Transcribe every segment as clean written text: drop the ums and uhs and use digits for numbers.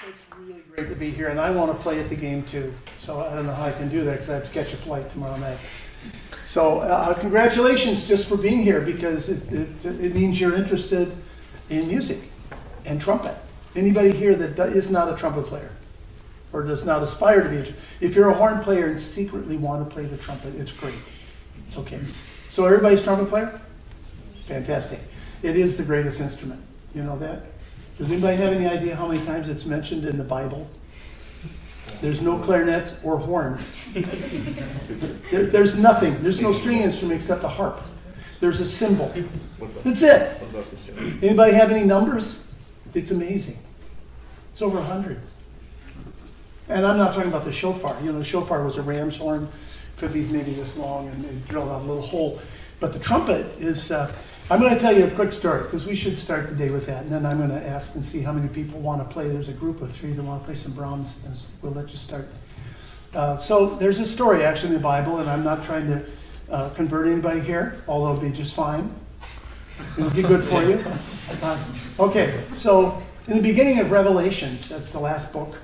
It's really great to be here, and I want to play at the game too. So I don't know how I can do that because I have to catch a flight tomorrow night. So congratulations just for being here, because it means you're interested in music and trumpet. Anybody here that is not a trumpet player or does not aspire to be? If you're a horn player and secretly want to play the trumpet, it's great. It's okay. So everybody's trumpet player? Fantastic. It is the greatest instrument. You know that? Does anybody have any idea how many times it's mentioned in the Bible? There's no clarinets or horns. There's nothing. There's no string instrument except a harp. There's a cymbal. That's it. Anybody have any numbers? It's amazing. It's over 100. And I'm not talking about the shofar. You know, the shofar was a ram's horn. Could be maybe this long, and they drilled out a little hole. But the trumpet is... I'm going to tell you a quick story, because we should start the day with that. And then I'm going to ask and see how many people want to play. There's a group of 3 that want to play some Brahms, and we'll let you start. So there's a story actually in the Bible, and I'm not trying to convert anybody here, although it'll be just fine. It'll be good for you. Okay, so in the beginning of Revelations, that's the last book,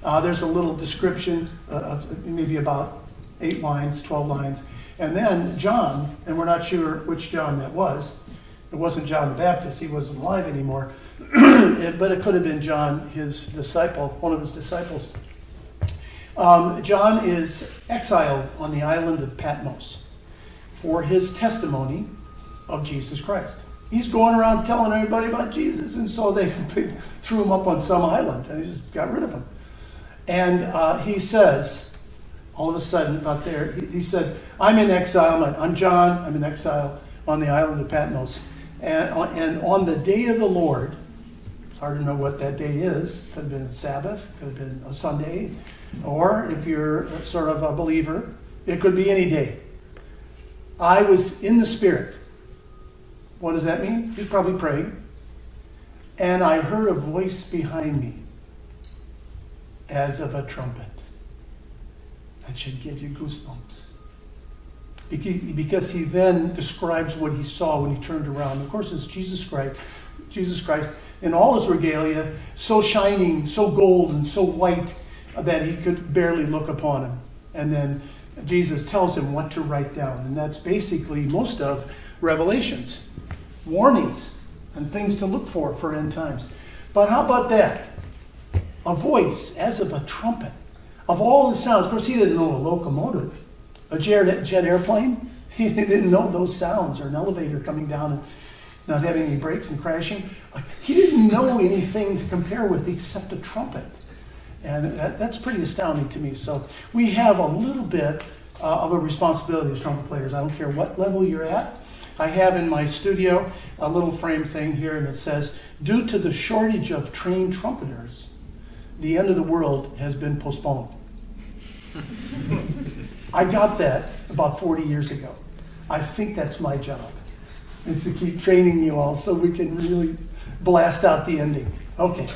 there's a little description of maybe about 8 lines, 12 lines. And then John, and we're not sure which John that was. It wasn't John the Baptist. He wasn't alive anymore. But it could have been John, his disciple, one of his disciples. John is exiled on the island of Patmos for his testimony of Jesus Christ. He's going around telling everybody about Jesus, and so they threw him up on some island, and he just got rid of him. And he says... all of a sudden, about there, he said, I'm in exile. I'm John. I'm in exile on the island of Patmos. And on the day of the Lord, it's hard to know what that day is. Could have been Sabbath. Could have been a Sunday. Or if you're sort of a believer, it could be any day. I was in the Spirit. What does that mean? He's probably praying. And I heard a voice behind me as of a trumpet. That should give you goosebumps. Because he then describes what he saw when he turned around. Of course, it's Jesus Christ in all his regalia, so shining, so gold, and so white that he could barely look upon him. And then Jesus tells him what to write down. And that's basically most of Revelations. Warnings and things to look for end times. But how about that? A voice as of a trumpet. Of all the sounds, of course, he didn't know a locomotive, a jet airplane. He didn't know those sounds, or an elevator coming down and not having any brakes and crashing. He didn't know anything to compare with except a trumpet. And that's pretty astounding to me. So we have a little bit of a responsibility as trumpet players. I don't care what level you're at. I have in my studio a little frame thing here, and it says, due to the shortage of trained trumpeters, the end of the world has been postponed. I got that about 40 years ago. I think that's my job, is to keep training you all so we can really blast out the ending. Okay,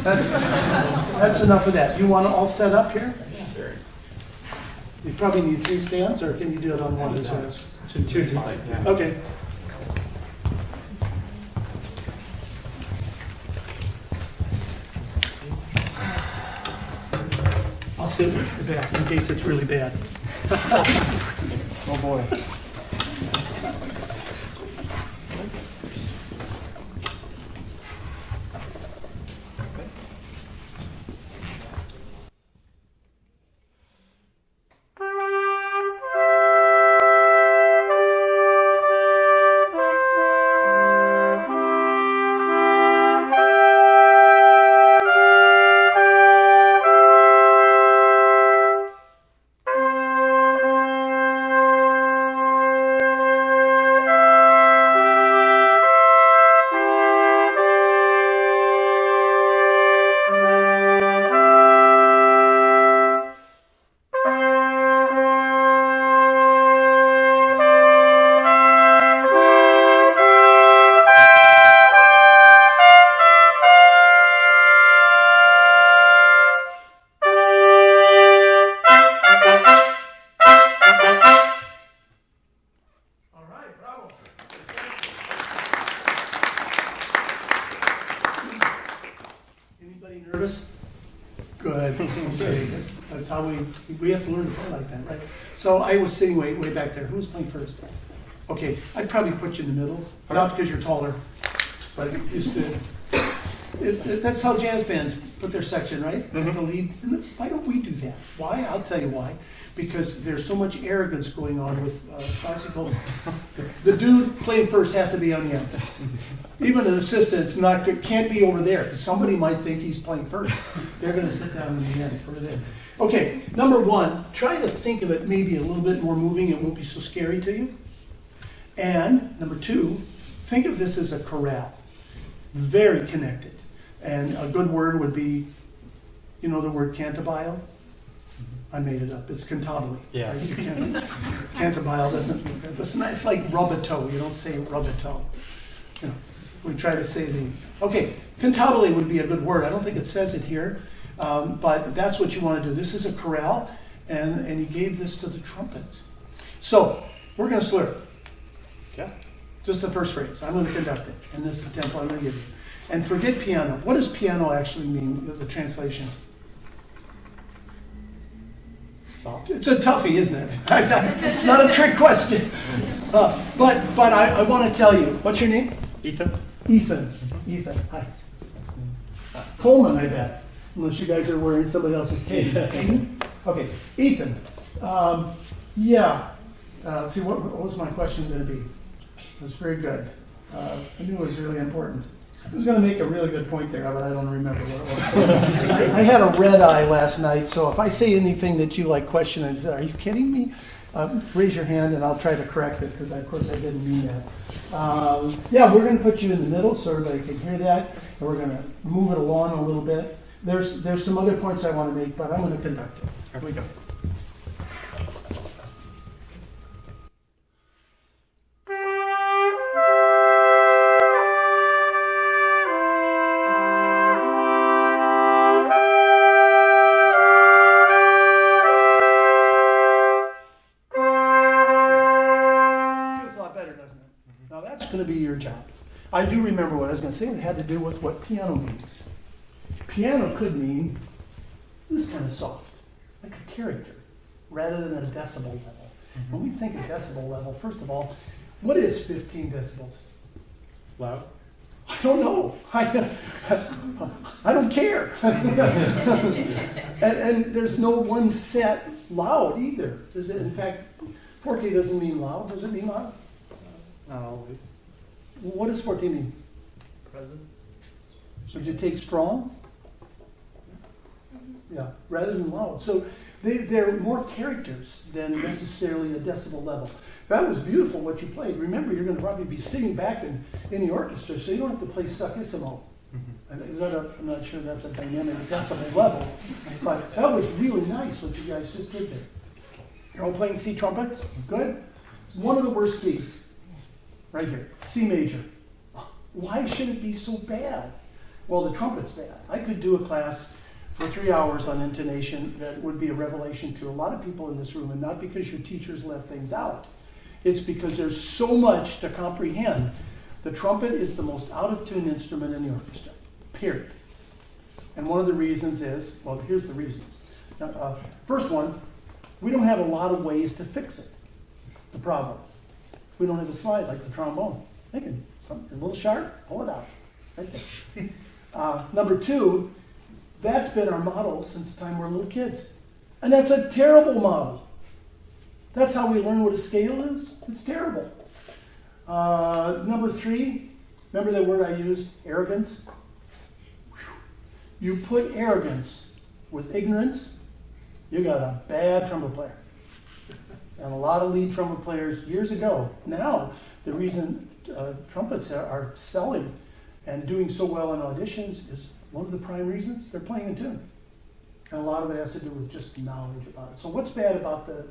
that's enough of that. You want to all set up here? Sure. You probably need 3 stands, or can you do it on one? Two's fine. Yeah. Okay. I'll sit in the back in case it's really bad. Oh boy. Nervous? Good. Okay. That's how we have to learn to play like that, right? So I was sitting way back there. Who was playing first? Okay, I'd probably put you in the middle, not because you're taller, but just that's how jazz bands put their section, right? Mm-hmm. The lead. Why don't we do that? Why? I'll tell you why. Because there's so much arrogance going on with classical. The dude playing first has to be on the end. Even an assistant's can't be over there because somebody might think he's playing first. They're going to sit down in the end over there. Okay, number one, try to think of it maybe a little bit more moving. It won't be so scary to you. And number two, think of this as a chorale. Very connected. And a good word would be, you know the word cantabile? I made it up. It's cantabile. Yeah. Cantabile doesn't. It's like rub-a-toe. You don't say rub-a-toe. You know, we try to say the. Okay, cantabile would be a good word. I don't think it says it here, but that's what you want to do. This is a chorale, and he gave this to the trumpets. So we're going to slur it. Okay. Just the first phrase. I'm going to conduct it, and this is the tempo I'm going to give you. And forget piano. What does piano actually mean? The translation. Soft. It's a toughie, isn't it? It's not a trick question. But I want to tell you. What's your name? Ethan. Ethan. Ethan. Hi. Coleman, I bet. Unless you guys are wearing somebody else's name. Okay. Ethan. See, what was my question going to be? It was very good. I knew it was really important. I was going to make a really good point there, but I don't remember what it was. I had a red eye last night, so if I say anything that you question and say, "Are you kidding me?" Raise your hand and I'll try to correct it because, of course, I didn't mean that. We're going to put you in the middle so everybody can hear that, and we're going to move it along a little bit. There's some other points I want to make, but I'm going to conduct it. Here we go. Going to be your job. I do remember what I was going to say. It had to do with what piano means. Piano could mean this kind of soft, like a character, rather than a decibel level. When we think of decibel level, first of all, what is 15 decibels? Loud. I don't know. I don't care. and there's no one set loud either. Is it? In fact, forte doesn't mean loud. Does it mean loud? Not always. What does 14 mean? Present. So you take strong? Yeah, rather than loud. So they're more characters than necessarily a decibel level. That was beautiful what you played. Remember, you're going to probably be sitting back in the orchestra, so you don't have to play suckissimo. I'm not sure that's a dynamic decibel level, but that was really nice what you guys just did there. You're all playing C trumpets? Good. One of the worst keys. Right here, C major. Why should it be so bad? Well, the trumpet's bad. I could do a class for 3 hours on intonation that would be a revelation to a lot of people in this room, and not because your teachers left things out. It's because there's so much to comprehend. The trumpet is the most out-of-tune instrument in the orchestra, period. And one of the reasons is, well, here's the reasons. First one, we don't have a lot of ways to fix it, the problems. We don't have a slide like the trombone. They can, a little sharp, pull it out. Right there. Number two, that's been our model since the time we were little kids. And that's a terrible model. That's how we learn what a scale is. It's terrible. Number three, remember that word I used, arrogance? You put arrogance with ignorance, you got a bad trumpet player. And a lot of lead trumpet players years ago. Now, the reason trumpets are selling and doing so well in auditions is one of the prime reasons they're playing in tune. And a lot of it has to do with just knowledge about it. So what's bad about the...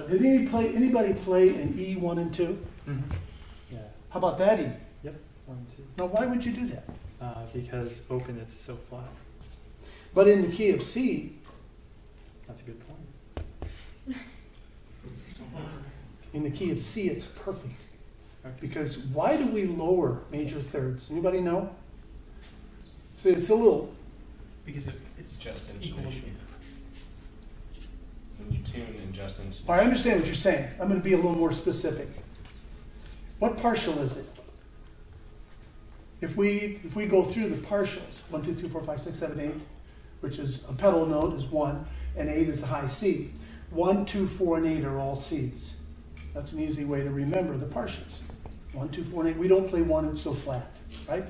did anybody play an E, 1, and 2? Mm-hmm. Yeah. How about that E? Yep, 1 and 2. Now, why would you do that? Because open it's so flat. But in the key of C... That's a good point. In the key of C, it's perfect. Because why do we lower major thirds? Anybody know? So it's a little Because it's Just equal. intonation. When you tune in just intonation. I understand what you're saying. I'm going to be a little more specific. What partial is it? If we go through the partials, 1, 2, 3, 4, 5, 6, 7, 8, which is a pedal note is 1, and 8 is a high C. 1, 2, 4, and 8 are all C's. That's an easy way to remember the partials. 1, 2, 4, and 8. We don't play 1, it's so flat, right?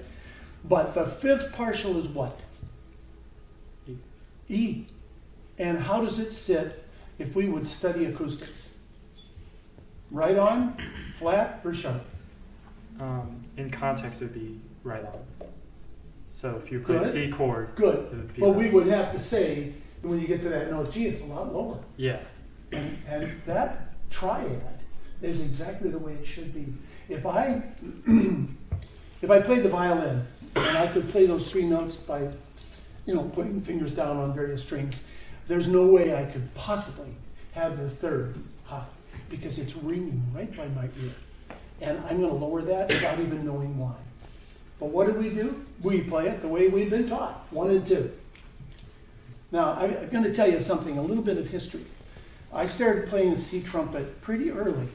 But the fifth partial is what? E. E. And how does it sit if we would study acoustics? Right on, flat, or sharp? In context, it would be right on. So if you play Good. C chord, Good. it would be Well, right we on. would have to say, when you get to that note G, it's a lot lower. Yeah. And that triad is exactly the way it should be. If I played the violin and I could play those 3 notes by, putting fingers down on various strings, there's no way I could possibly have the third high because it's ringing right by my ear. And I'm going to lower that without even knowing why. But what do? We play it the way we've been taught, 1 and 2. Now, I'm going to tell you something, a little bit of history. I started playing the C trumpet pretty early.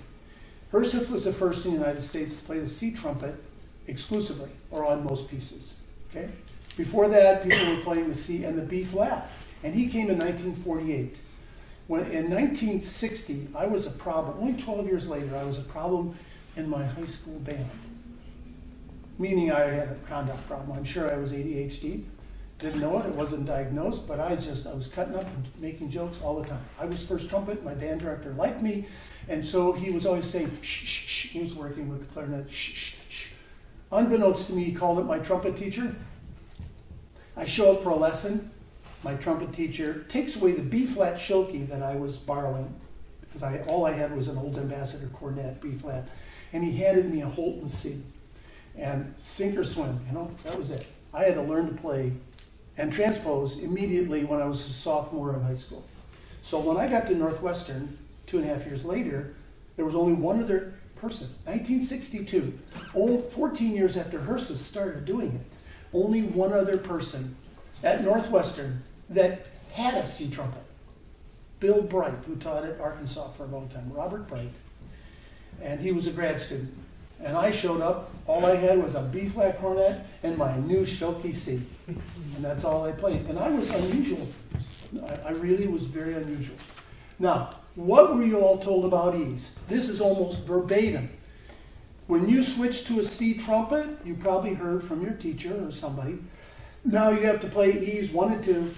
Herseth was the first in the United States to play the C trumpet exclusively, or on most pieces. Okay? Before that, people were playing the C and the B flat. And he came in 1948. When in 1960, I was a problem. Only 12 years later, I was a problem in my high school band. Meaning I had a conduct problem. I'm sure I was ADHD. Didn't know it. It wasn't diagnosed, but I was cutting up and making jokes all the time. I was first trumpet. My band director liked me. And so he was always saying, shh, shh, shh. He was working with the clarinet, shh, shh, shh. Unbeknownst to me, he called it my trumpet teacher. I show up for a lesson. My trumpet teacher takes away the B-flat Schilke that I was borrowing, because all I had was an old Ambassador cornet, B-flat, and he handed me a Holton C. And sink or swim, that was it. I had to learn to play and transpose immediately when I was a sophomore in high school. So when I got to Northwestern 2.5 years later, there was only one other person. 1962, 14 years after Herseth started doing it, only one other person at Northwestern that had a C trumpet. Bill Bright, who taught at Arkansas for a long time, Robert Bright. And he was a grad student. And I showed up, all I had was a B-flat cornet and my new Schilke C. And that's all I played. And I was unusual. I really was very unusual. Now, what were you all told about E's? This is almost verbatim. When you switch to a C trumpet, you probably heard from your teacher or somebody, now you have to play E's 1 and 2,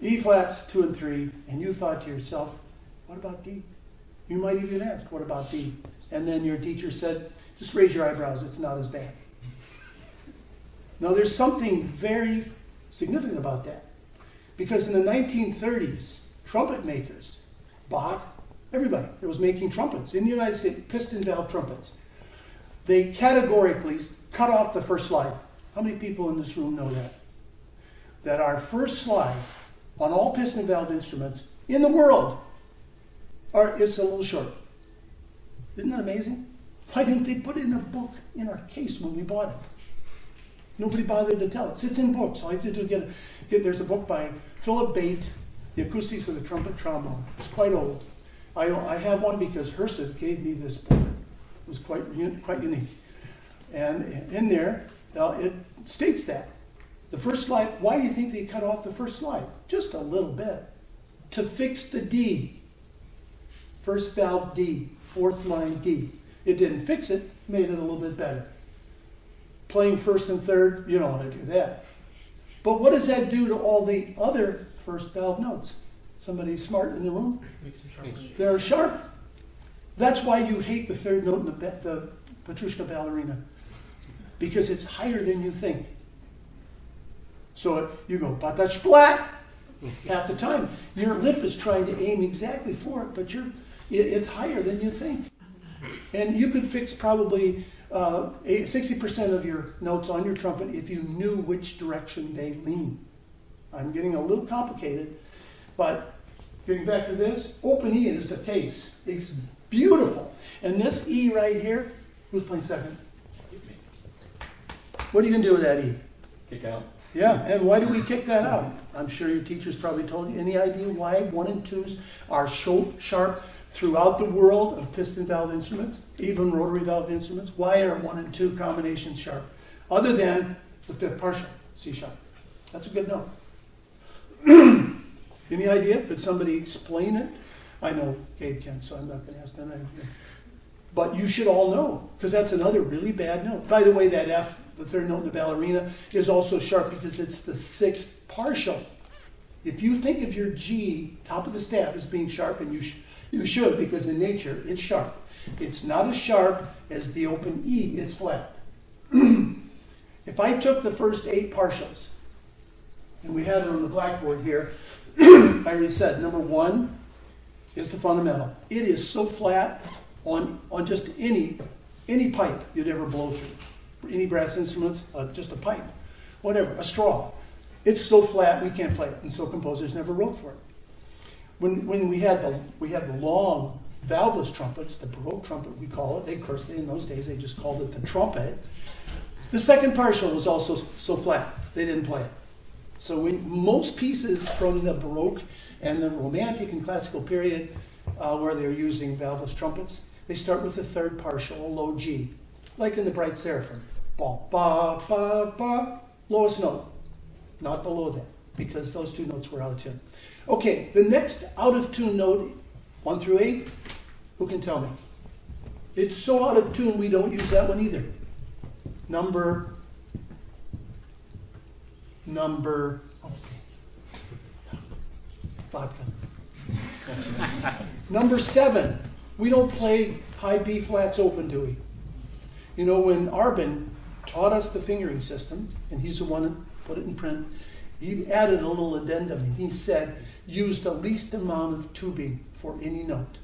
E flats 2 and 3, and you thought to yourself, what about D? You might even ask, what about D? And then your teacher said, just raise your eyebrows, it's not as bad. Now there's something very significant about that. Because in the 1930s, trumpet makers, Bach, everybody that was making trumpets in the United States, piston valve trumpets, they categorically cut off the first slide. How many people in this room know that? That our first slide on all piston valve instruments in the world is a little short. Isn't that amazing? Why didn't they put it in a book in our case when we bought it? Nobody bothered to tell us. It's in books. All you have to do is there's a book by Philip Bate, The Acoustics of the Trumpet Trombone. It's quite old. I have one because Herseth gave me this book. It was quite unique. And in there, it states that. The first slide, why do you think they cut off the first slide? Just a little bit. To fix the D. First valve D, fourth line D. It didn't fix it, made it a little bit better. Playing first and third, you don't want to do that. But what does that do to all the other first valve notes? Somebody smart in the room? Makes them sharper. They're sharp. That's why you hate the third note in the Petrushka ballerina. Because it's higher than you think. So you go, patach-splat, half the time. Your lip is trying to aim exactly for it, but it's higher than you think. And you could fix probably 60% of your notes on your trumpet if you knew which direction they lean. I'm getting a little complicated, but getting back to this, open E is the case. It's beautiful. And this E right here, who's playing second? What are you going to do with that E? Kick out. Yeah, and why do we kick that out? I'm sure your teachers probably told you. Any idea why 1 and 2s are so sharp throughout the world of piston valve instruments, even rotary valve instruments? Why are 1 and 2 combinations sharp? Other than the 5th partial, C sharp. That's a good note. Any idea? Could somebody explain it? I know Gabe can, so I'm not going to ask him. But you should all know, because that's another really bad note. By the way, that F, the 3rd note in the ballerina, is also sharp because it's the 6th partial. If you think of your G, top of the staff, as being sharp, and you should, because in nature, it's sharp. It's not as sharp as the open E is flat. If I took the first 8 partials, and we had it on the blackboard here, I already said, number 1 is the fundamental. It is so flat on just any pipe you'd ever blow through. Any brass instruments, just a pipe, whatever, a straw. It's so flat we can't play it, and so composers never wrote for it. When we had the long valveless trumpets, the Baroque trumpet we call it, in those days they just called it the trumpet. The 2nd partial was also so flat, they didn't play it. So most pieces from the Baroque and the Romantic and Classical period where they're using valveless trumpets, they start with the 3rd partial, a low G, like in the Bright Seraphim. Ba, ba, ba, ba, lowest note, not below that, because those 2 notes were out of tune. Okay, the next out of tune note, 1 through 8, who can tell me? It's so out of tune we don't use that one either. Number, vodka. Number 7, we don't play high B flats open, do we? You know, when Arbin taught us the fingering system, and he's the one that put it in print, he added a little addendum. He said, use the least amount of tubing for any note,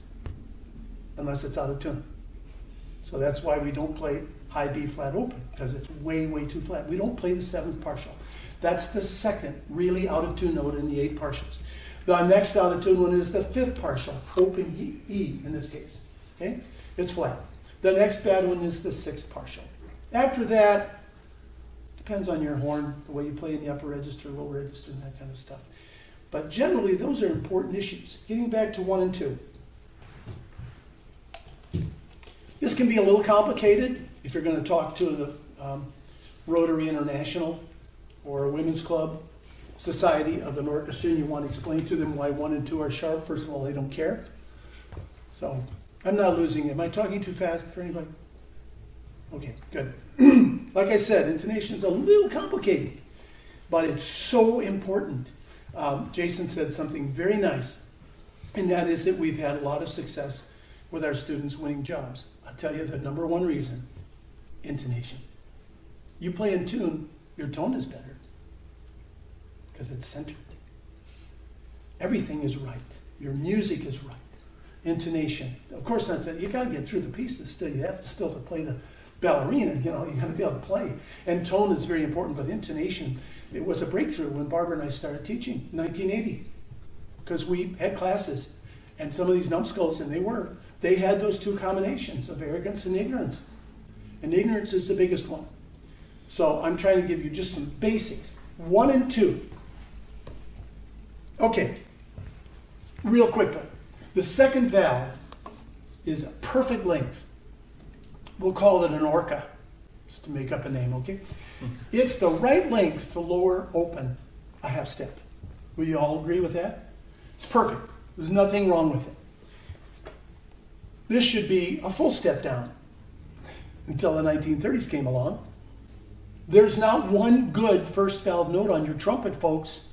unless it's out of tune. So that's why we don't play high B flat open, because it's way, way too flat. We don't play the 7th partial. That's the 2nd really out of tune note in the 8 partials. The next out of tune one is the 5th partial, open E in this case. Okay? It's flat. The next bad one is the 6th partial. After that, depends on your horn, the way you play in the upper register, lower register, and that kind of stuff. But generally, those are important issues. Getting back to 1 and 2. This can be a little complicated if you're going to talk to the Rotary International or a women's club society of an orchestra, and you want to explain to them why 1 and 2 are sharp. First of all, they don't care. So I'm not losing it. Am I talking too fast for anybody? Okay, good. Like I said, intonation's a little complicated, but it's so important. Jason said something very nice, and that is that we've had a lot of success with our students winning jobs. I'll tell you the number 1 reason, intonation. You play in tune, your tone is better because it's centered. Everything is right. Your music is right. Intonation. Of course, that's it. You got to get through the pieces still. You have to still to play the ballerina, you got to be able to play. And tone is very important, but intonation, it was a breakthrough when Barbara and I started teaching in 1980. Because we had classes, and some of these numbskulls, and they had those 2 combinations of arrogance and ignorance. And ignorance is the biggest one. So I'm trying to give you just some basics. 1 and 2. Okay, real quickly. The 2nd valve is a perfect length. We'll call it an orca, just to make up a name, okay? It's the right length to lower open a half step. Will you all agree with that? It's perfect. There's nothing wrong with it. This should be a full step down until the 1930s came along. There's not one good first valve note on your trumpet, folks.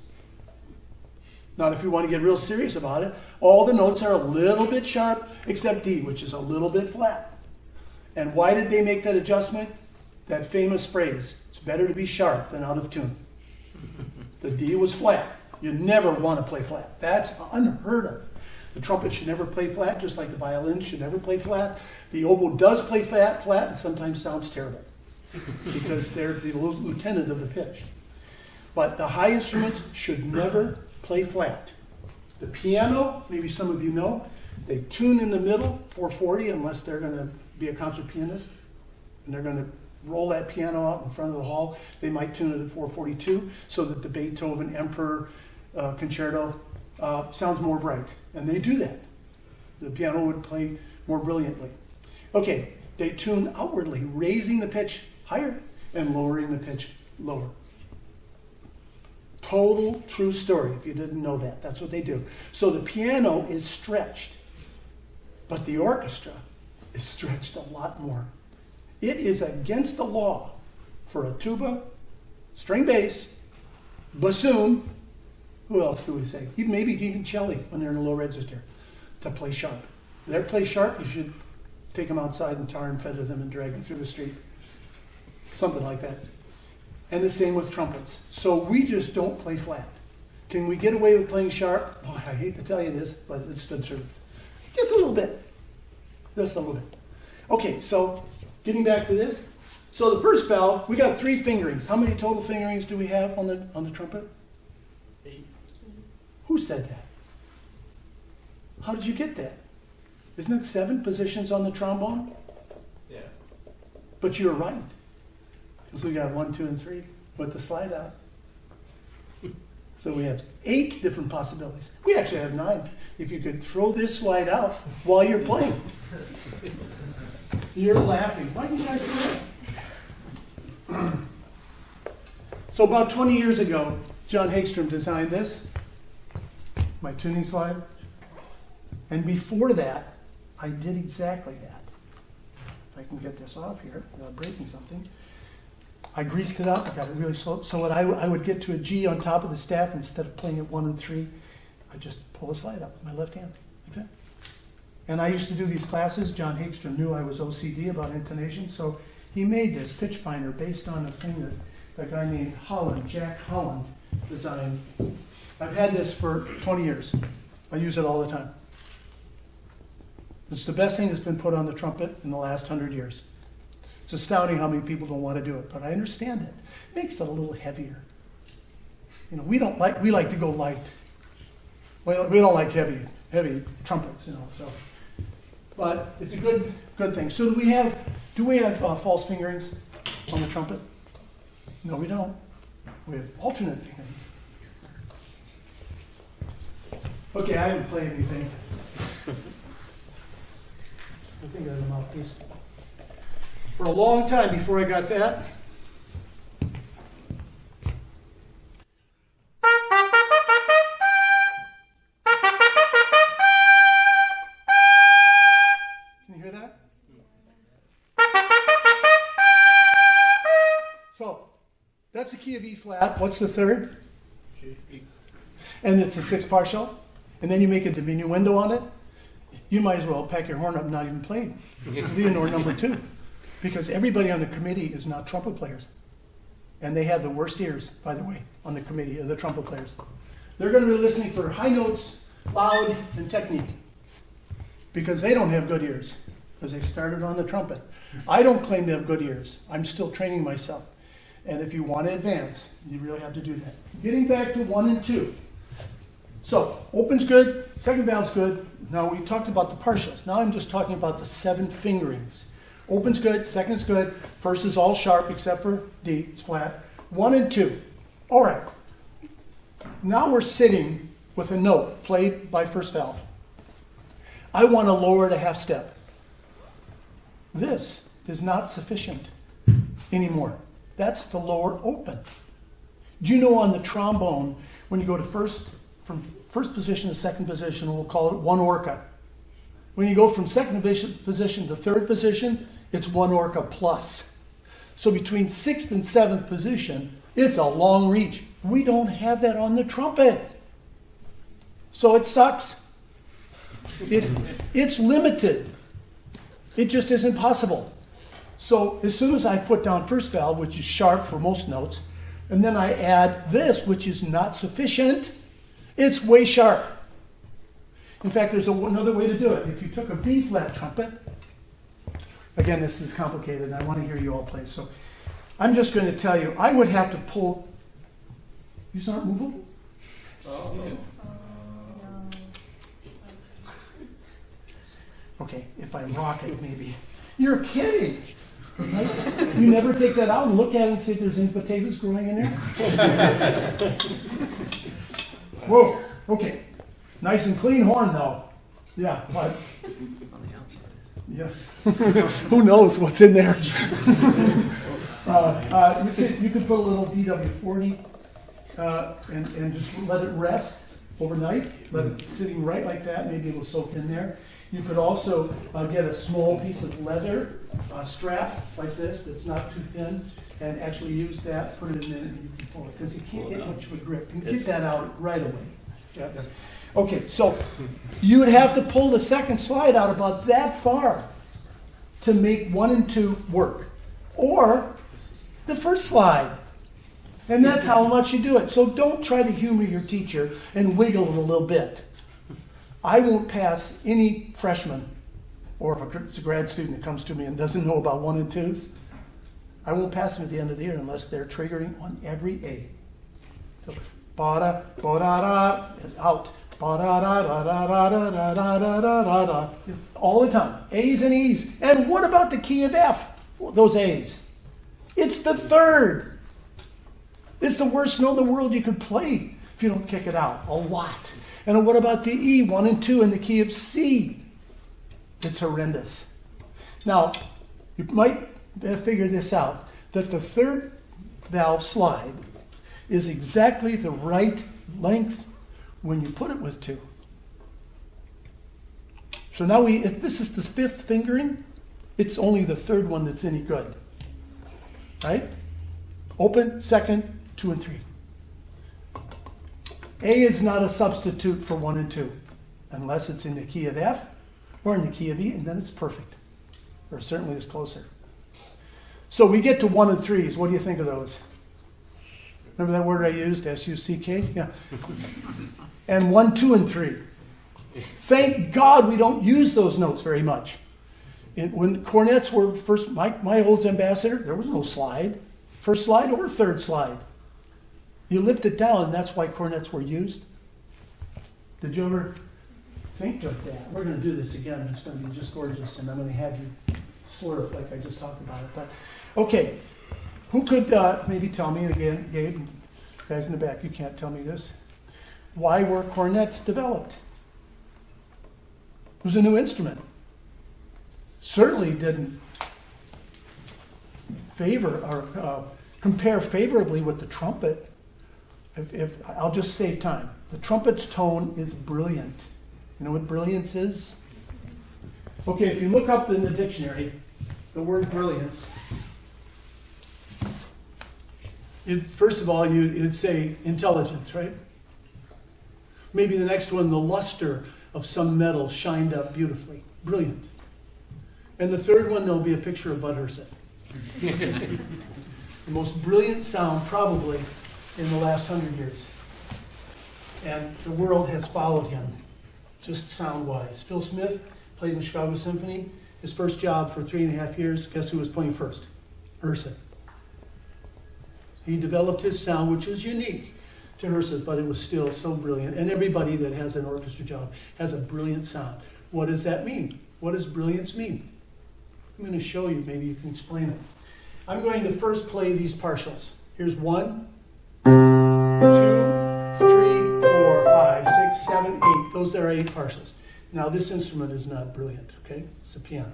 Not if you want to get real serious about it. All the notes are a little bit sharp, except D, which is a little bit flat. And why did they make that adjustment? That famous phrase, it's better to be sharp than out of tune. The D was flat. You never want to play flat. That's unheard of. The trumpet should never play flat, just like the violin should never play flat. The oboe does play flat, and sometimes sounds terrible because they're the lieutenant of the pitch. But the high instruments should never play flat. The piano, maybe some of you know, they tune in the middle, 440, unless they're going to be a concert pianist, and they're going to roll that piano out in front of the hall, they might tune it at 442 so that the Beethoven Emperor concerto sounds more bright. And they do that. The piano would play more brilliantly. Okay, they tune outwardly, raising the pitch higher and lowering the pitch lower. Total true story, if you didn't know that. That's what they do. So the piano is stretched, but the orchestra is stretched a lot more. It is against the law for a tuba, string bass, bassoon, who else could we say? Maybe even cello when they're in a low register, to play sharp. If they play sharp, you should take them outside and tar and feather them and drag them through the street. Something like that. And the same with trumpets. So we just don't play flat. Can we get away with playing sharp? Oh, I hate to tell you this, but it's the truth. Just a little bit. Just a little bit. Okay, so getting back to this. So the first valve, we got 3 fingerings. How many total fingerings do we have on the trumpet? 8. Who said that? How did you get that? Isn't it 7 positions on the trombone? Yeah. But you're right. Because we got 1, 2, and 3 with the slide out. So we have 8 different possibilities. We actually have 9. If you could throw this slide out while you're playing. You're laughing. Why do you guys do that? So about 20 years ago, John Hagstrom designed this, my tuning slide. And before that, I did exactly that. If I can get this off here without breaking something. I greased it up, I got it really slow. So what I would get to a G on top of the staff, instead of playing at 1 and 3, I just pull the slide up with my left hand, like that. And I used to do these classes. John Hagstrom knew I was OCD about intonation, so he made this pitch finder based on a thing that a guy named Jack Holland, designed. I've had this for 20 years. I use it all the time. It's the best thing that's been put on the trumpet in the last 100 years. It's astounding how many people don't want to do it, but I understand it. It makes it a little heavier. You know, we like to go light. Well, we don't like heavy trumpets, you know. So, but it's a good thing. So do we have false fingerings on the trumpet? No, we don't. We have alternate fingerings. Okay, I haven't played anything. I think I have a mouthpiece. For a long time before I got that. Can you hear that? So, that's the key of E flat. What's the third? G. And it's a 6 partial. And then you make a diminuendo on it. You might as well pack your horn up and not even play Leonore number 2. Because everybody on the committee is not trumpet players. And they have the worst ears, by the way, on the committee of the trumpet players. They're going to be listening for high notes, loud, and technique. Because they don't have good ears. Because they started on the trumpet. I don't claim to have good ears. I'm still training myself. And if you want to advance, you really have to do that. Getting back to 1 and 2. So, open's good, second valve's good. Now we talked about the partials. Now I'm just talking about the 7 fingerings. Open's good, second's good, first is all sharp except for D, it's flat. 1 and 2. All right. Now we're sitting with a note played by first valve. I want to lower it a half step. This is not sufficient anymore. That's the lower open. Do you know on the trombone, when you go to from first position to second position, we'll call it 1 orca. When you go from second position to third position, it's 1 orca plus. So between 6th and 7th position, it's a long reach. We don't have that on the trumpet. So it sucks. It's limited. It just isn't possible. So as soon as I put down first valve, which is sharp for most notes, and then I add this, which is not sufficient, it's way sharp. In fact, there's another way to do it. If you took a B flat trumpet, again, this is complicated, and I want to hear you all play. So I'm just going to tell you, I would have to pull. These aren't movable? Okay, if I rock it, maybe. You're kidding. Right? You never take that out and look at it and see if there's any potatoes growing in there. Whoa, okay. Nice and clean horn though. Yeah, but On the outside. yeah. Who knows what's in there? You could put a little DW40 and just let it rest overnight. Let it sitting right like that. Maybe it'll soak in there. You could also get a small piece of leather strap like this that's not too thin, and actually use that. Put it in there and you can pull it because you can't get much of a grip. You can get that out right away. Yeah. Okay, so you would have to pull the second slide out about that far to make 1 and 2 work, or the first slide. And that's how much you do it. So don't try to humor your teacher and wiggle it a little bit. I won't pass any freshman, or if it's a grad student that comes to me and doesn't know about 1 and 2s, I won't pass them at the end of the year unless they're triggering on every A. So, ba-da, ba-da-da, and out. Ba-da-da-da-da-da-da-da-da-da-da. All the time. A's and E's. And what about the key of F? Those A's. It's the third. It's the worst note in the world you could play if you don't kick it out. A lot. And what about the E, 1 and 2, in the key of C? It's horrendous. Now, you might figure this out, that the third valve slide is exactly the right length when you put it with 2. So now if this is the 5th fingering, it's only the 3rd one that's any good. Right? Open, 2nd, 2 and 3. A is not a substitute for 1 and 2, unless it's in the key of F or in the key of E, and then it's perfect. Or certainly it's closer. So we get to 1 and 3s. What do you think of those? Remember that word I used, S-U-C-K? Yeah. And 1, 2, and 3. Thank God we don't use those notes very much. When cornets were first, my old ambassador, there was no slide. First slide or third slide. You lift it down, and that's why cornets were used. Did you ever think of that? We're going to do this again. It's going to be just gorgeous, and I'm going to have you slurp like I just talked about it. But okay, who could maybe tell me again, Gabe, guys in the back, you can't tell me this. Why were cornets developed? It was a new instrument. Certainly didn't favor or compare favorably with the trumpet. If I'll just save time. The trumpet's tone is brilliant. You know what brilliance is? Okay, if you look up in the dictionary, the word brilliance, first of all, you'd say intelligence, right? Maybe the next one, the luster of some metal shined up beautifully. Brilliant. And the third one, there'll be a picture of Bud Herseth. The most brilliant sound probably in the last 100 years. And the world has followed him, just sound-wise. Phil Smith played in the Chicago Symphony. His first job for 3.5 years, guess who was playing first? Herseth. He developed his sound, which is unique to Herseth, but it was still so brilliant. And everybody that has an orchestra job has a brilliant sound. What does that mean? What does brilliance mean? I'm going to show you. Maybe you can explain it. I'm going to first play these partials. Here's 1, 2, 3, 4, 5, 6, 7, 8. Those are 8 partials. Now this instrument is not brilliant, okay? It's a piano.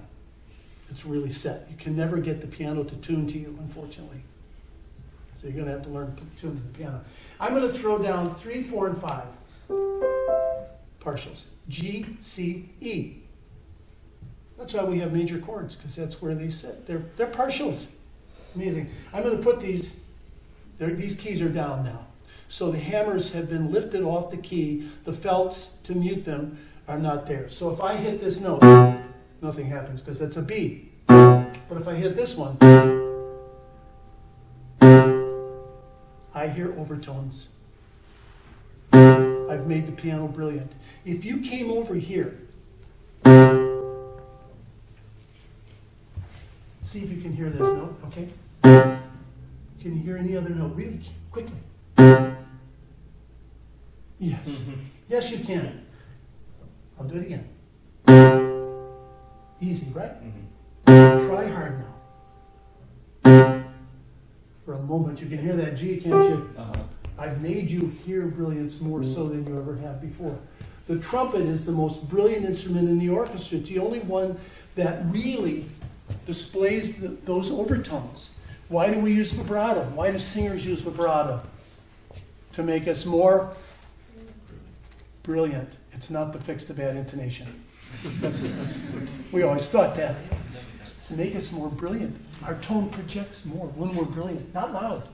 It's really set. You can never get the piano to tune to you, unfortunately. So you're going to have to learn to tune to the piano. I'm going to throw down 3, 4, and 5 partials. G, C, E. That's why we have major chords, because that's where they sit. They're partials. Amazing. I'm going to put these keys are down now. So the hammers have been lifted off the key. The felts to mute them are not there. So if I hit this note, nothing happens because it's a B. But if I hit this one, I hear overtones. I've made the piano brilliant. If you came over here, see if you can hear this note, okay? Can you hear any other note really quickly? Yes. Mm-hmm. Yes, you can. I'll do it again. Easy, right? Mm-hmm. Try hard now. But you can hear that G, can't you? Uh-huh. I've made you hear brilliance more so than you ever have before. The trumpet is the most brilliant instrument in the orchestra. It's the only one that really displays those overtones. Why do we use vibrato? Why do singers use vibrato? To make us more brilliant. It's not to fix the bad intonation. We always thought that. It's to make us more brilliant. Our tone projects more when we're brilliant. Not loud.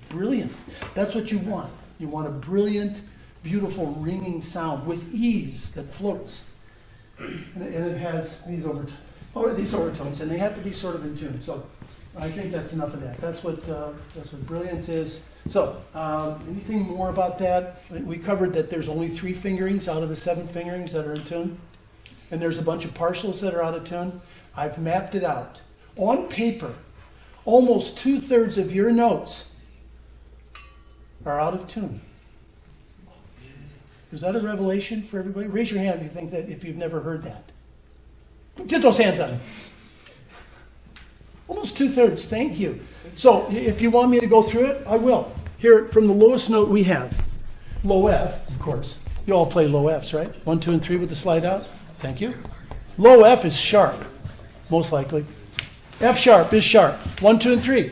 Brilliant. That's what you want. You want a brilliant, beautiful, ringing sound with ease that floats. And it has these overtones, and they have to be sort of in tune. So I think that's enough of that. That's what brilliance is. So anything more about that? We covered that there's only 3 fingerings out of the 7 fingerings that are in tune. And there's a bunch of partials that are out of tune. I've mapped it out. On paper, almost 2/3 of your notes are out of tune. Is that a revelation for everybody? Raise your hand if you think that, if you've never heard that. Get those hands up. Almost 2/3, thank you. So if you want me to go through it, I will. Here, from the lowest note we have, low F, of course. You all play low Fs, right? 1, 2, and 3 with the slide out. Thank you. Low F is sharp, most likely. F sharp is sharp, 1, 2, and 3.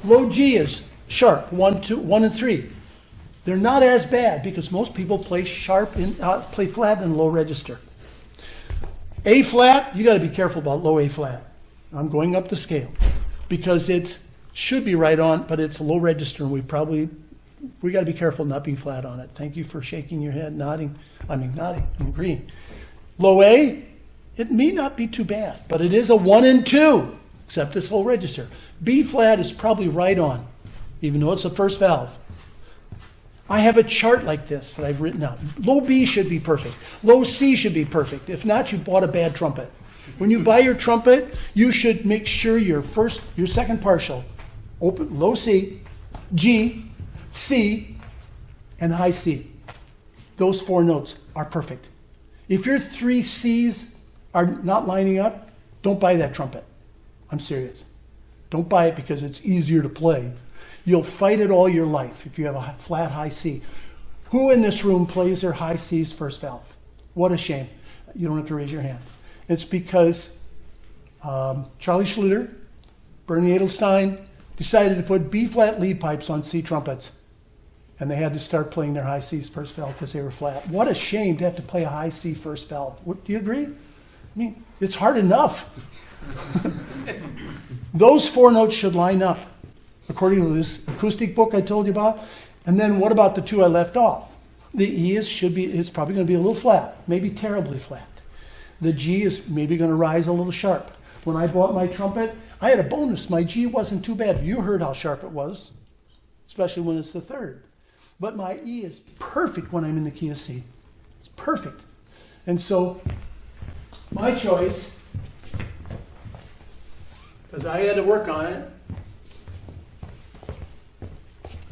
Low G is sharp, 1, 2, 1, and 3. They're not as bad because most people play play flat in low register. A flat, you got to be careful about low A flat. I'm going up the scale because it should be right on, but it's low register, and we got to be careful not being flat on it. Thank you for shaking your head, nodding, and agreeing. Low A, it may not be too bad, but it is a 1 and 2, except it's low register. B flat is probably right on, even though it's the first valve. I have a chart like this that I've written out. Low B should be perfect. Low C should be perfect. If not, you bought a bad trumpet. When you buy your trumpet, you should make sure your second partial, open low C, G, C, and high C. Those 4 notes are perfect. If your 3 C's are not lining up, don't buy that trumpet. I'm serious. Don't buy it because it's easier to play. You'll fight it all your life if you have a flat high C. Who in this room plays their high C's first valve? What a shame. You don't have to raise your hand. It's because Charlie Schluter, Bernie Edelstein decided to put B flat lead pipes on C trumpets. And they had to start playing their high C's first valve because they were flat. What a shame to have to play a high C first valve. Do you agree? I mean, it's hard enough. Those 4 notes should line up according to this acoustic book I told you about. And then what about the 2 I left off? The E is probably going to be a little flat, maybe terribly flat. The G is maybe going to rise a little sharp. When I bought my trumpet, I had a bonus. My G wasn't too bad. You heard how sharp it was, especially when it's the 3rd. But my E is perfect when I'm in the key of C. It's perfect. And so my choice, because I had to work on it,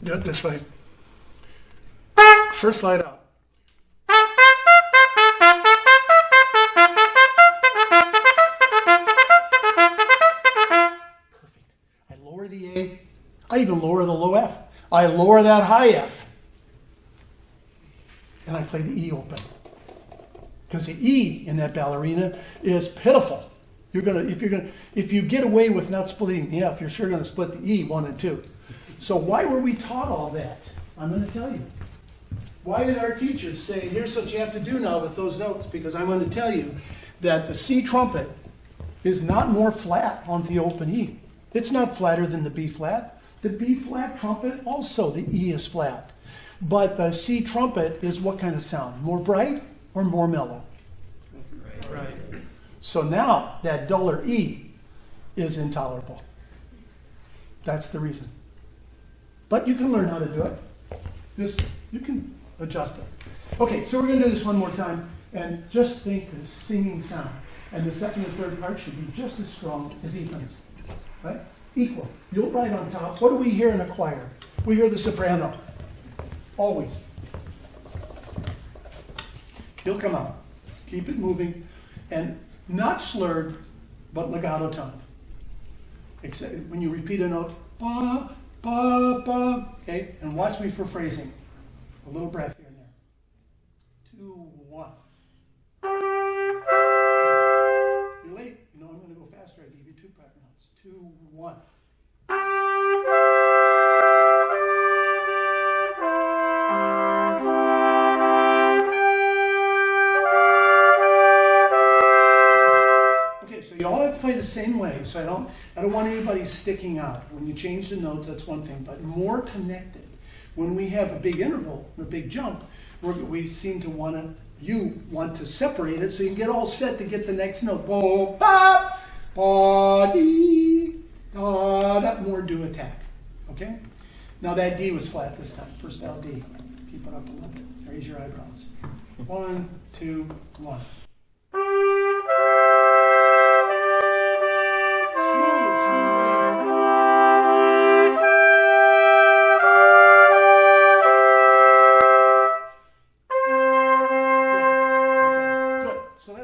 do it this way. First slide out. Perfect. I lower the A. I even lower the low F. I lower that high F. And I play the E open. Because the E in that ballerina is pitiful. If you get away with not splitting the F, you're sure going to split the E 1 and 2. So why were we taught all that? I'm going to tell you. Why did our teachers say, here's what you have to do now with those notes? Because I'm going to tell you that the C trumpet is not more flat on the open E. It's not flatter than the B flat. The B flat trumpet also, the E is flat. But the C trumpet is what kind of sound? More bright or more mellow? Right. So now that duller E is intolerable. That's the reason. But you can learn how to do it. You can adjust it. Okay, so we're going to do this one more time. And just think the singing sound. And the second and third part should be just as strong as Ethan's. Right? Equal. You'll write on top. What do we hear in a choir? We hear the soprano. Always. He'll come out. Keep it moving. And not slurred, but legato toned. Except when you repeat a note, ba, ba. Okay, and watch me for phrasing. A little breath here and there. 2, 1. You're late. You know I'm going to go faster. I gave you 2 part notes. 2, 1. Okay, so you all have to play the same way. So I don't want anybody sticking out. When you change the notes, that's one thing, but more connected. When we have a big interval, a big jump, we seem to you want to separate it so you can get all set to get the next note. Bo, ba, ba, dee, da, da. More do attack. Okay? Now that D was flat this time. First vowel D. Keep it up a little bit. Raise your eyebrows. 1, 2, 1.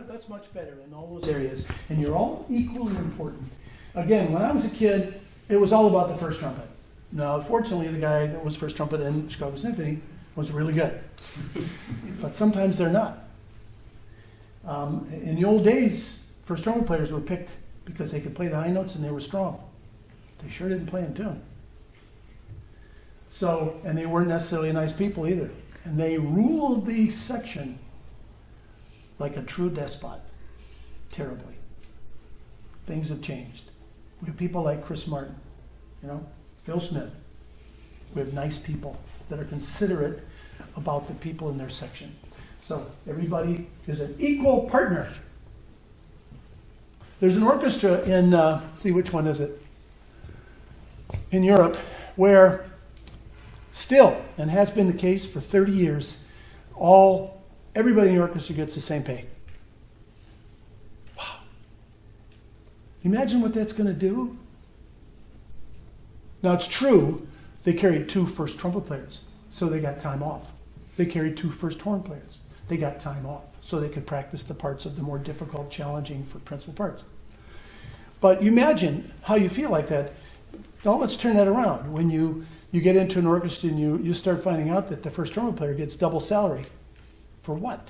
That's much better in all those areas, and you're all equally important. Again, when I was a kid, it was all about the first trumpet. Now, fortunately, the guy that was first trumpet in Chicago Symphony was really good, but sometimes they're not. In the old days, first trumpet players were picked because they could play the high notes and they were strong. They sure didn't play in tune. So, and they weren't necessarily nice people either, and they ruled the section like a true despot, terribly. Things have changed. We have people like Chris Martin, Phil Smith. We have nice people that are considerate about the people in their section. So everybody is an equal partner. There's an orchestra in, see which one is it? In Europe, where still, and has been the case for 30 years, everybody in the orchestra gets the same pay. Wow. Imagine what that's going to do. Now, it's true, they carried 2 first trumpet players, so they got time off. They carried 2 first horn players. They got time off, so they could practice the parts of the more difficult, challenging for principal parts. But you imagine how you feel like that. Now, let's turn that around. When you get into an orchestra and you start finding out that the first trumpet player gets double salary. For what?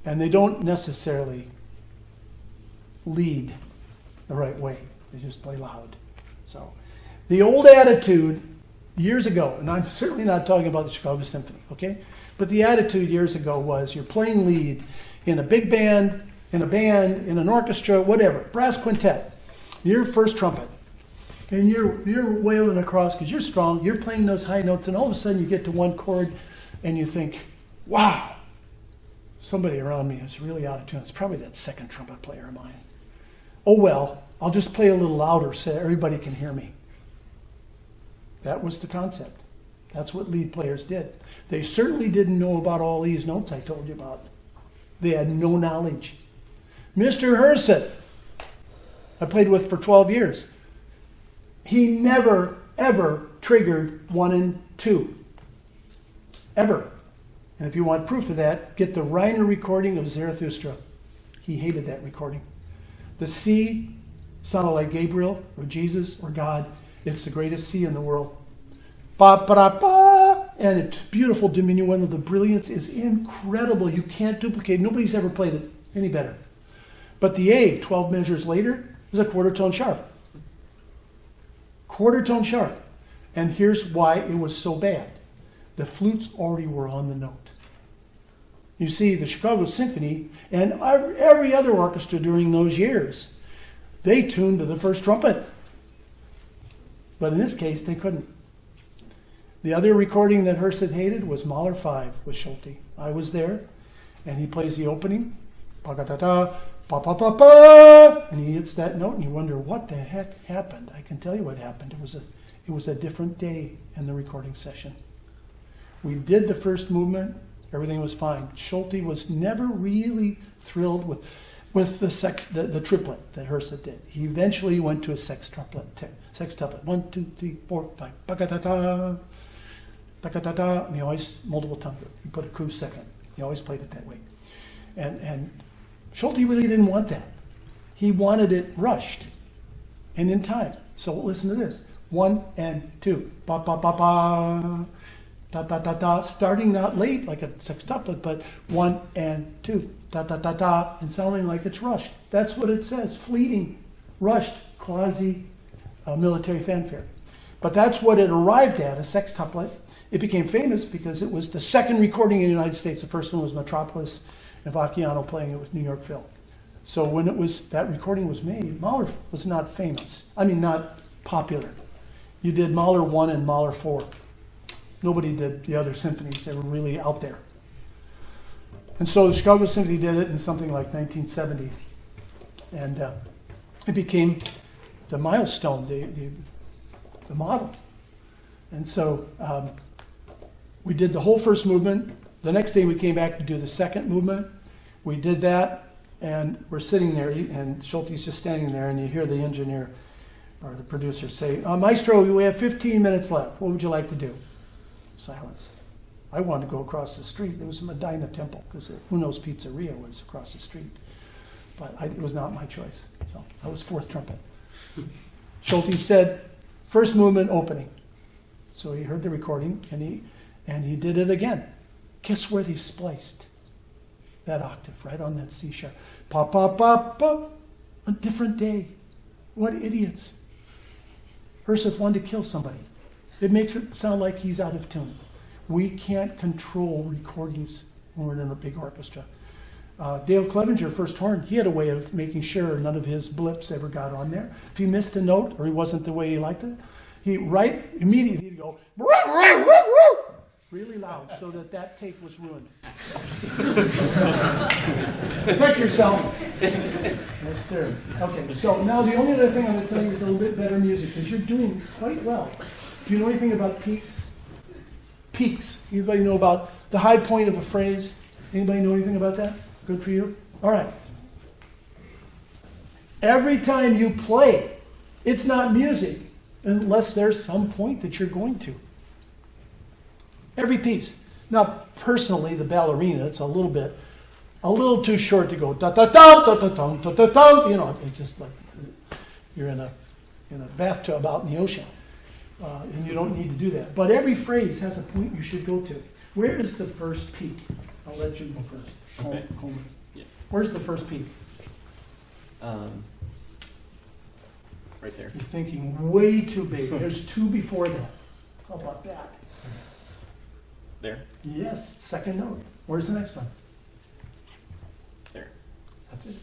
And they don't necessarily lead the right way. They just play loud. So the old attitude years ago, and I'm certainly not talking about the Chicago Symphony, okay? But the attitude years ago was you're playing lead in a big band, in an orchestra, whatever, brass quintet. You're first trumpet. And you're wailing across because you're strong. You're playing those high notes, and all of a sudden you get to one chord, and you think, "Wow, somebody around me is really out of tune. It's probably that second trumpet player of mine. Oh well, I'll just play a little louder so everybody can hear me." That was the concept. That's what lead players did. They certainly didn't know about all these notes I told you about. They had no knowledge. Mr. Herseth, I played with for 12 years. He never, ever triggered 1 and 2. Ever. And if you want proof of that, get the Reiner recording of Zarathustra. He hated that recording. The C sounded like Gabriel or Jesus or God. It's the greatest C in the world. Ba, ba, da, ba. And it's beautiful diminuendo. The brilliance is incredible. You can't duplicate. Nobody's ever played it any better. But the A, 12 measures later, is a quarter tone sharp. Quarter tone sharp. And here's why it was so bad. The flutes already were on the note. You see, the Chicago Symphony and every other orchestra during those years, they tuned to the first trumpet. But in this case, they couldn't. The other recording that Herseth hated was Mahler 5 with Schulte. I was there, and he plays the opening, pa-ga-da-da, pa-pa-pa-pa, and he hits that note, and you wonder what the heck happened. I can tell you what happened. It was a different day in the recording session. We did the first movement. Everything was fine. Schulte was never really thrilled with the triplet that Herseth did. He eventually went to a sextuplet. 1, 2, 3, 4, 5. Ba-ga-da-da, da-ga-da-da, and he always multiple tongue. He put a cruise second. He always played it that way. And Schulte really didn't want that. He wanted it rushed and in time. So listen to this. 1 and 2. Ba ba ba ba. Da da da da. Starting not late like a sextuplet, but 1 and 2. Da da da da. And sounding like it's rushed. That's what it says. Fleeting, rushed, quasi military fanfare. But that's what it arrived at, a sextuplet. It became famous because it was the second recording in the United States. The first one was Metropolis and Vacchiano playing it with New York Phil. So when that recording was made, Mahler was not famous. I mean, not popular. You did Mahler 1 and Mahler 4. Nobody did the other symphonies. They were really out there. And so the Chicago Symphony did it in something like 1970. And it became the milestone, the model. And so we did the whole first movement. The next day we came back to do the second movement. We did that. And we're sitting there, and Schulte's just standing there, and you hear the engineer or the producer say, Maestro, we have 15 minutes left. What would you like to do? Silence. I wanted to go across the street. There was a Medina temple, because Uno's Pizzeria was across the street. But it was not my choice. So I was fourth trumpet. Schulte said, first movement opening. So he heard the recording, and he did it again. Guess where they spliced that octave, right on that C sharp. Pop, pop, pop, pop. A different day. What idiots. Herseth wanted to kill somebody. It makes it sound like he's out of tune. We can't control recordings when we're in a big orchestra. Dale Clevenger, first horn, he had a way of making sure none of his blips ever got on there. If he missed a note or he wasn't the way he liked it, immediately he'd go, really loud, so that tape was ruined. Protect yourself. Yes, sir. Okay, so now the only other thing I'm going to tell you is a little bit better music, because you're doing quite well. Do you know anything about peaks? Peaks. Anybody know about the high point of a phrase? Anybody know anything about that? Good for you? All right. Every time you play, it's not music unless there's some point that you're going to. Every piece. Now, personally, the ballerina, it's a little too short to go da da da da da da da da da. You know, it's just like you're in a bathtub out in the ocean, and you don't need to do that. But every phrase has a point you should go to. Where is the first peak? I'll let you go first. Okay. Homer. Yeah. Where's the first peak? Right there. You're thinking way too big. There's two before that. How about that? There. Yes, second note. Where's the next one? There. That's it.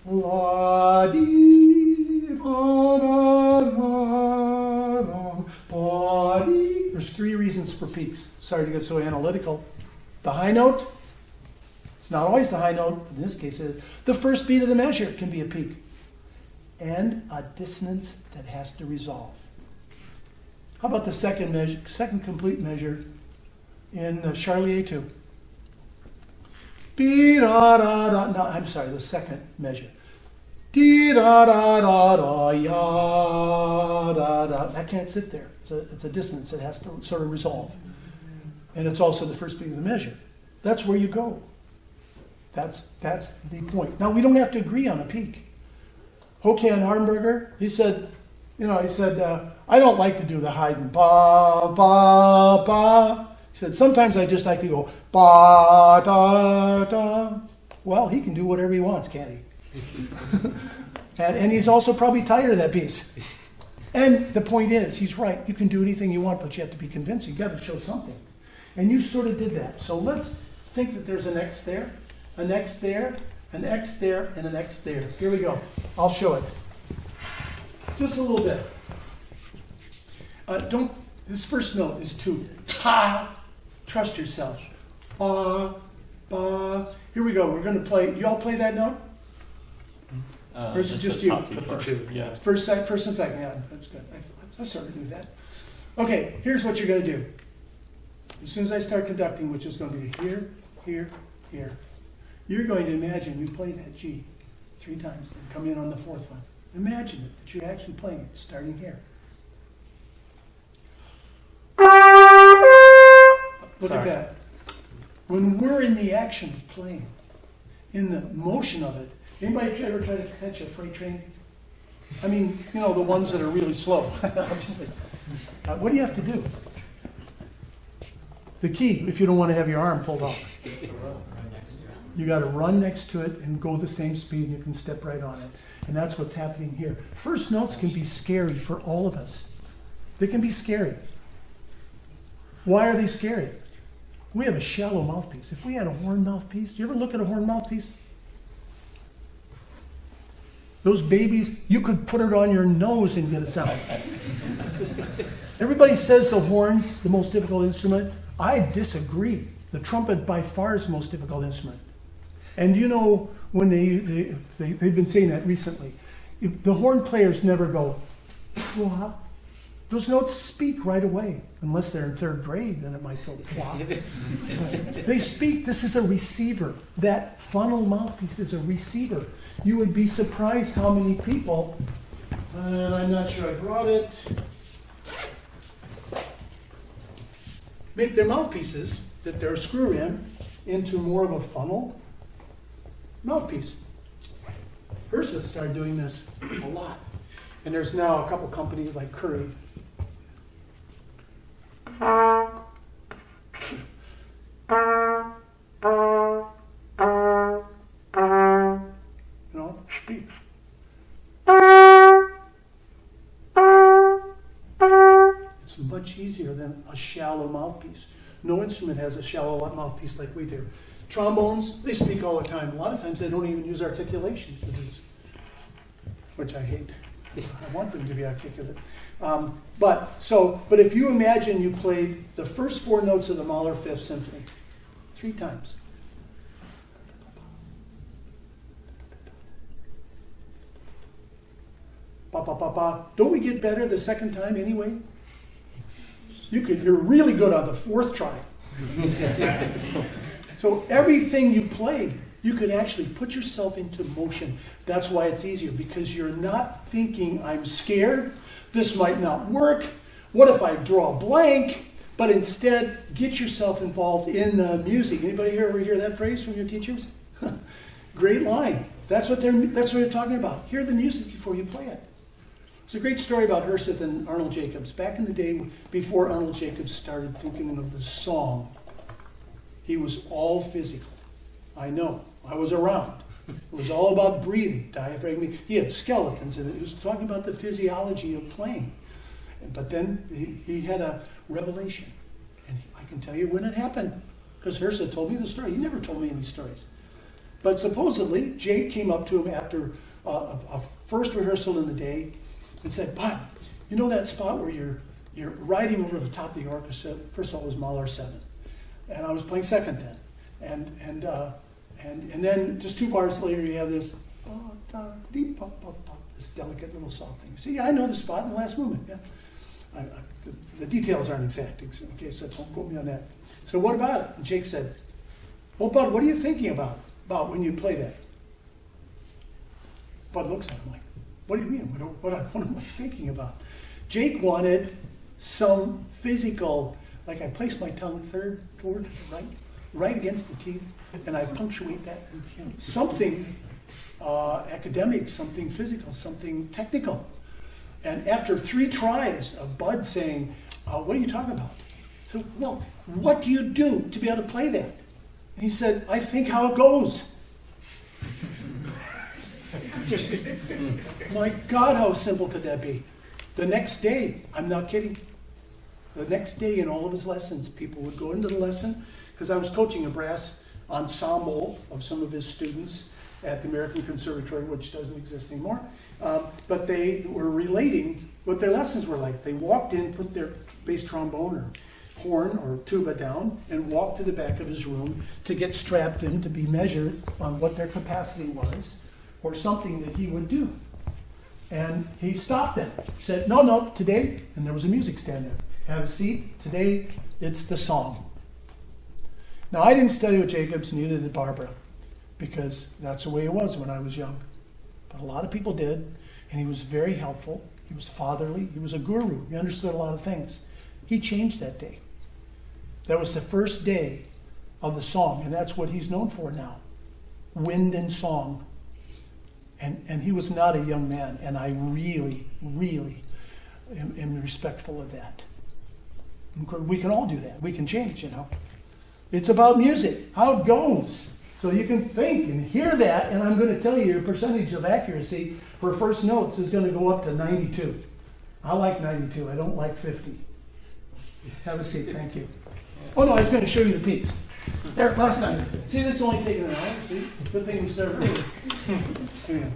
La dee ba da da da ba dee. There's three reasons for peaks. Sorry to get so analytical. The high note. It's not always the high note. In this case, the first beat of the measure can be a peak. And a dissonance that has to resolve. How about the second measure, second complete measure in Charlier 2? Be da da da. No, I'm sorry, the second measure. Dee da da da da ya da da. That can't sit there. It's a dissonance that has to sort of resolve. And it's also the first beat of the measure. That's where you go. That's the point. Now we don't have to agree on a peak. Håkan Hardenberger, he said, I don't like to do the Haydn ba ba ba. He said, sometimes I just like to go ba da da. Well, he can do whatever he wants, can't he? and he's also probably tired of that piece. And the point is, he's right. You can do anything you want, but you have to be convinced. You got to show something. And you sort of did that. So let's think that there's an X there, an X there, an X there, and an X there. Here we go. I'll show it. Just a little bit. This first note is two. Ta. Trust yourself. Ba, ba. Here we go. We're going to play. You all play that note? Or is it just you? Top two Just the first. two, yeah. First and second. Yeah, that's good. I sort of knew that. Okay, here's what you're going to do. As soon as I start conducting, which is going to be here, here, here, you're going to imagine you play that G 3 times and come in on the 4th one. Imagine it, that you're actually playing it, starting here. Look at Sorry. that. When we're in the action of playing, in the motion of it, anybody ever try to catch a freight train? I mean, the ones that are really slow, obviously. What do you have to do? The key, if you don't want to have your arm pulled off. You got to run next to it and go the same speed, and you can step right on it. And that's what's happening here. First notes can be scary for all of us. They can be scary. Why are they scary? We have a shallow mouthpiece. If we had a horn mouthpiece, do you ever look at a horn mouthpiece? Those babies, you could put it on your nose and get a sound. Everybody says the horn's the most difficult instrument. I disagree. The trumpet by far is the most difficult instrument. And when they've been saying that recently, the horn players never go, "Pwah." Those notes speak right away, unless they're in third grade, then it might go, "Pwah." They speak. This is a receiver. That funnel mouthpiece is a receiver. You would be surprised how many people, and I'm not sure I brought it, make their mouthpieces that they're screw in into more of a funnel mouthpiece. Herseth started doing this a lot. And there's now a couple companies like Curry. Speak. It's much easier than a shallow mouthpiece. No instrument has a shallow mouthpiece like we do. Trombones, they speak all the time. A lot of times they don't even use articulation for this, which I hate. I want them to be articulate. But if you imagine you played the first 4 notes of the Mahler Fifth Symphony 3 times. Ba, ba, ba, ba. Don't we get better the second time anyway? You're really good on the 4th try. So everything you play, you could actually put yourself into motion. That's why it's easier, because you're not thinking, I'm scared, this might not work, what if I draw a blank? But instead, get yourself involved in the music. Anybody ever hear that phrase from your teachers? Great line. That's what they're talking about. Hear the music before you play it. It's a great story about Herseth and Arnold Jacobs. Back in the day, before Arnold Jacobs started thinking of the song, he was all physical. I know. I was around. It was all about breathing, diaphragm. He had skeletons in it. He was talking about the physiology of playing. But then he had a revelation. And I can tell you when it happened, because Herseth told me the story. He never told me any stories. But supposedly, Jake came up to him after a first rehearsal in the day and said, "Bud, you know that spot where you're riding over the top of the orchestra?" First of all, it was Mahler 7. And I was playing second then. And then just 2 bars later, you have this delicate little soft thing. See, I know the spot in the last movement. Yeah, the details aren't exact. Okay, so don't quote me on that. So what about it? And Jake said, "Well, Bud, what are you thinking about when you play that?" Bud looks at him like, "What do you mean? What am I thinking about?" Jake wanted some physical, like I place my tongue third toward the right against the teeth, and I punctuate that. Something academic, something physical, something technical. And after 3 tries of Bud saying, "What are you talking about?" So, "Well, what do you do to be able to play that?" And he said, "I think how it goes." My God, how simple could that be? The next day, I'm not kidding, the next day in all of his lessons, people would go into the lesson, because I was coaching a brass ensemble of some of his students at the American Conservatory, which doesn't exist anymore. But they were relating what their lessons were like. They walked in, put their bass trombone or horn or tuba down, and walked to the back of his room to get strapped in to be measured on what their capacity was, or something that he would do. And he stopped them, said, no, today, and there was a music stand there, have a seat, today it's the song. Now, I didn't study with Jacobs, neither did Barbara, because that's the way it was when I was young. But a lot of people did, and he was very helpful. He was fatherly. He was a guru. He understood a lot of things. He changed that day. That was the first day of the song, and that's what he's known for now. Wind and song. And he was not a young man, and I really, really am respectful of that. We can all do that. We can change, It's about music, how it goes. So you can think and hear that, and I'm going to tell you your percentage of accuracy for first notes is going to go up to 92. I like 92. I don't like 50. Have a seat. Thank you. Oh, no, I was going to show you the peaks. There, last time. See, this is only taking an hour. See? Good thing we started early. Yeah.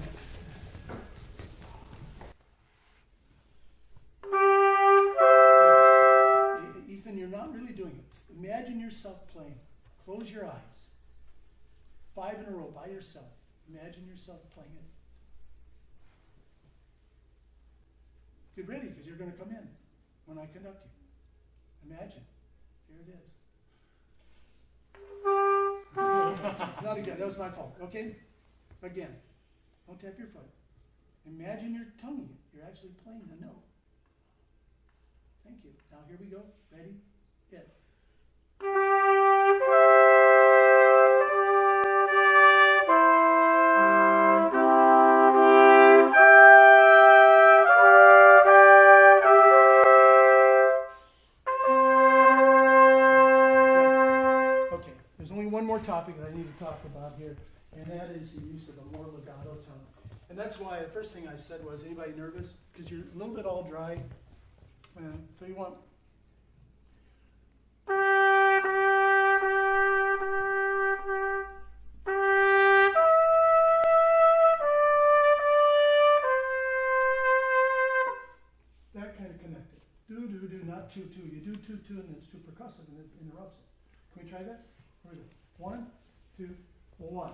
Ethan, you're not really doing it. Imagine yourself playing. Close your eyes. 5 in a row by yourself. Imagine yourself playing it. Get ready, because you're going to come in when I conduct you. Imagine. Here it is. Not again. That was my fault. Okay? Again. Don't tap your foot. Imagine you're tonguing it. You're actually playing the note. Thank you. Now here we go. Ready? Hit. Okay, there's only one more topic that I need to talk about here, and that is the use of a more legato tone. And that's why the first thing I said was, anybody nervous? Because you're a little bit all dry. So you want... that kind of connected. Do, do, do, not two, two. You do two, two, and it's too percussive and it interrupts it. Can we try that? Here we go. 1, 2, 1.